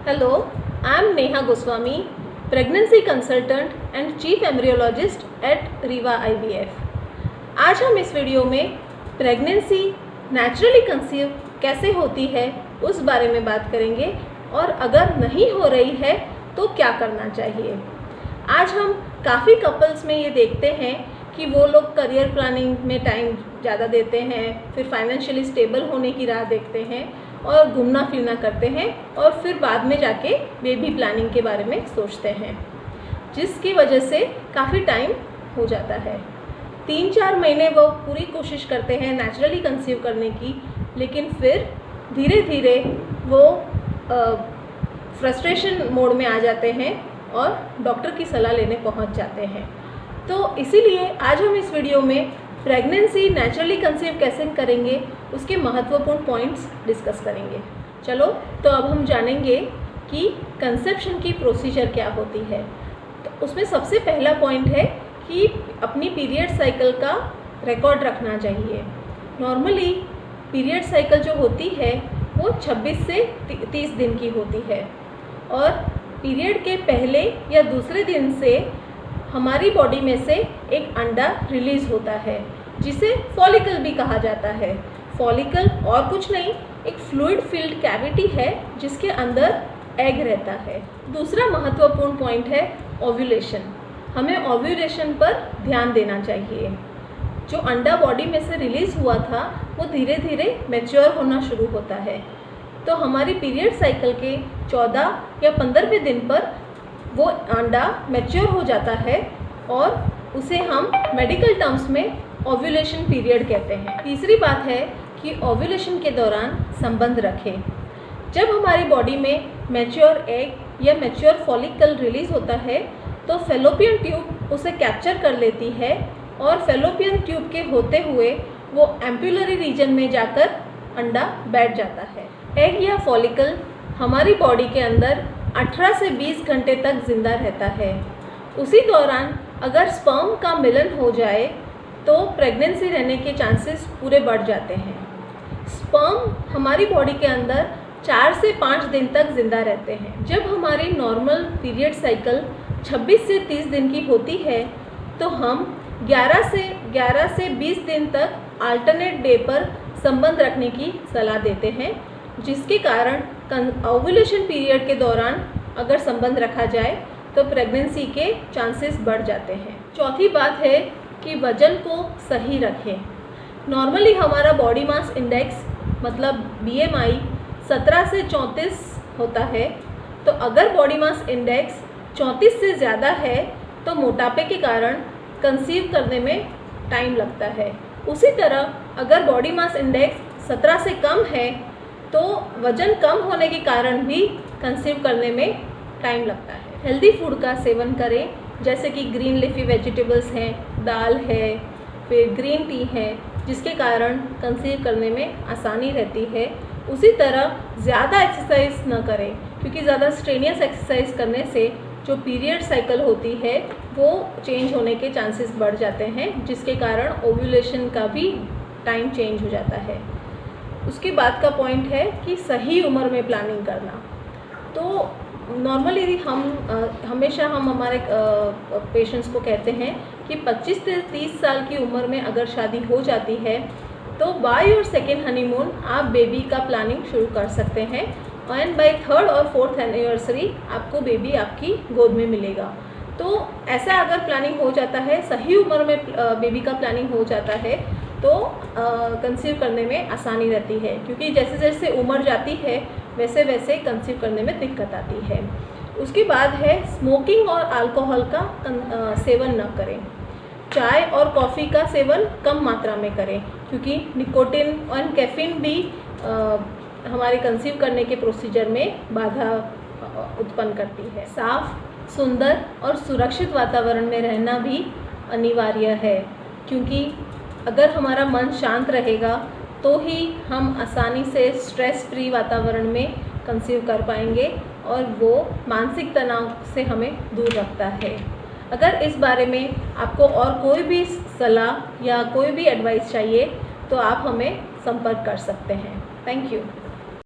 Hello, I am Neha Goswami, pregnancy consultant and chief embryologist at Riva IVF। आज हम इस video में pregnancy naturally conceive कैसे होती है उस बारे में बात करेंगे और अगर नहीं हो रही है तो क्या करना चाहिए। आज हम काफ़ी कपल्स में ये देखते हैं कि वो लोग करियर प्लानिंग में टाइम ज़्यादा देते हैं, फिर फाइनेंशियली स्टेबल होने की राह देखते हैं और घूमना फिरना करते हैं और फिर बाद में जाके बेबी प्लानिंग के बारे में सोचते हैं, जिसकी वजह से काफ़ी टाइम हो जाता है। 3-4 महीने वो पूरी कोशिश करते हैं नेचुरली कंसीव करने की, लेकिन फिर धीरे धीरे वो फ्रस्ट्रेशन मोड में आ जाते हैं और डॉक्टर की सलाह लेने पहुंच जाते हैं। तो इसीलिए आज हम इस वीडियो में प्रेगनेंसी नेचुरली कंसीव कैसे करेंगे उसके महत्वपूर्ण पॉइंट्स डिस्कस करेंगे। चलो तो अब हम जानेंगे कि कंसेप्शन की प्रोसीजर क्या होती है। तो उसमें सबसे पहला पॉइंट है कि अपनी पीरियड साइकिल का रिकॉर्ड रखना चाहिए। नॉर्मली पीरियड साइकिल जो होती है वो 26 से 30 दिन की होती है और पीरियड के पहले या दूसरे दिन से हमारी बॉडी में से एक अंडा रिलीज़ होता है, जिसे फॉलिकल भी कहा जाता है। फॉलिकल और कुछ नहीं, एक फ्लूइड फिल्ड कैविटी है जिसके अंदर एग रहता है। दूसरा महत्वपूर्ण पॉइंट है ओव्यूलेशन। हमें ओव्यूलेशन पर ध्यान देना चाहिए। जो अंडा बॉडी में से रिलीज़ हुआ था वो धीरे धीरे मैच्योर होना शुरू होता है। तो हमारी पीरियड साइकिल के 14 या 15वें दिन पर वो अंडा मैच्योर हो जाता है और उसे हम मेडिकल टर्म्स में ओव्यूलेशन पीरियड कहते हैं। तीसरी बात है कि ओव्यूलेशन के दौरान संबंध रखें। जब हमारी बॉडी में मैच्योर एग या मैच्योर फॉलिकल रिलीज़ होता है तो फैलोपियन ट्यूब उसे कैप्चर कर लेती है और फैलोपियन ट्यूब के होते हुए वो एम्पुलरी रीजन में जाकर अंडा बैठ जाता है। एग या फॉलिकल हमारी बॉडी के अंदर 18 से 20 घंटे तक जिंदा रहता है। उसी दौरान अगर स्पर्म का मिलन हो जाए तो प्रेगनेंसी रहने के चांसेस पूरे बढ़ जाते हैं। स्पर्म हमारी बॉडी के अंदर 4 से 5 दिन तक जिंदा रहते हैं। जब हमारी नॉर्मल पीरियड साइकिल 26 से 30 दिन की होती है तो हम 11 से 20 दिन तक अल्टरनेट डे पर संबंध रखने की सलाह देते हैं, जिसके कारण ओव्यूलेशन पीरियड के दौरान अगर संबंध रखा जाए तो प्रेगनेंसी के चांसेस बढ़ जाते हैं। चौथी बात है कि वज़न को सही रखें। नॉर्मली हमारा बॉडी मास इंडेक्स मतलब BMI 17 से 34 होता है। तो अगर बॉडी मास इंडेक्स 34 से ज़्यादा है तो मोटापे के कारण कंसीव करने में टाइम लगता है। उसी तरह अगर बॉडी मास इंडेक्स 17 से कम है तो वज़न कम होने के कारण भी कंसीव करने में टाइम लगता है। हेल्दी फूड का सेवन करें, जैसे कि ग्रीन लीफी वेजिटेबल्स हैं, दाल है, फिर ग्रीन टी है, जिसके कारण कंसीव करने में आसानी रहती है। उसी तरह ज़्यादा एक्सरसाइज न करें, क्योंकि ज़्यादा स्ट्रेनियस एक्सरसाइज करने से जो पीरियड साइकिल होती है वो चेंज होने के चांसेस बढ़ जाते हैं, जिसके कारण ओव्यूलेशन का भी टाइम चेंज हो जाता है। उसके बाद का पॉइंट है कि सही उम्र में प्लानिंग करना। तो नॉर्मली हमेशा हम हमारे पेशेंट्स को कहते हैं कि 25 से 30 साल की उम्र में अगर शादी हो जाती है तो बाय योर सेकेंड हनीमून आप बेबी का प्लानिंग शुरू कर सकते हैं एंड बाय 3rd और 4th एनिवर्सरी आपको बेबी आपकी गोद में मिलेगा। तो ऐसा अगर प्लानिंग हो जाता है, सही उम्र में बेबी का प्लानिंग हो जाता है तो कंसीव करने में आसानी रहती है, क्योंकि जैसे जैसे उम्र जाती है वैसे वैसे कंसीव करने में दिक्कत आती है। उसके बाद है स्मोकिंग और अल्कोहल का सेवन न करें। चाय और कॉफ़ी का सेवन कम मात्रा में करें, क्योंकि निकोटिन और कैफीन भी हमारे कंसीव करने के प्रोसीजर में बाधा उत्पन्न करती है। साफ, सुंदर और सुरक्षित वातावरण में रहना भी अनिवार्य है, क्योंकि अगर हमारा मन शांत रहेगा तो ही हम आसानी से स्ट्रेस फ्री वातावरण में कंसीव कर पाएंगे और वो मानसिक तनाव से हमें दूर रखता है। अगर इस बारे में आपको और कोई भी सलाह या कोई भी एडवाइस चाहिए तो आप हमें संपर्क कर सकते हैं। Thank you.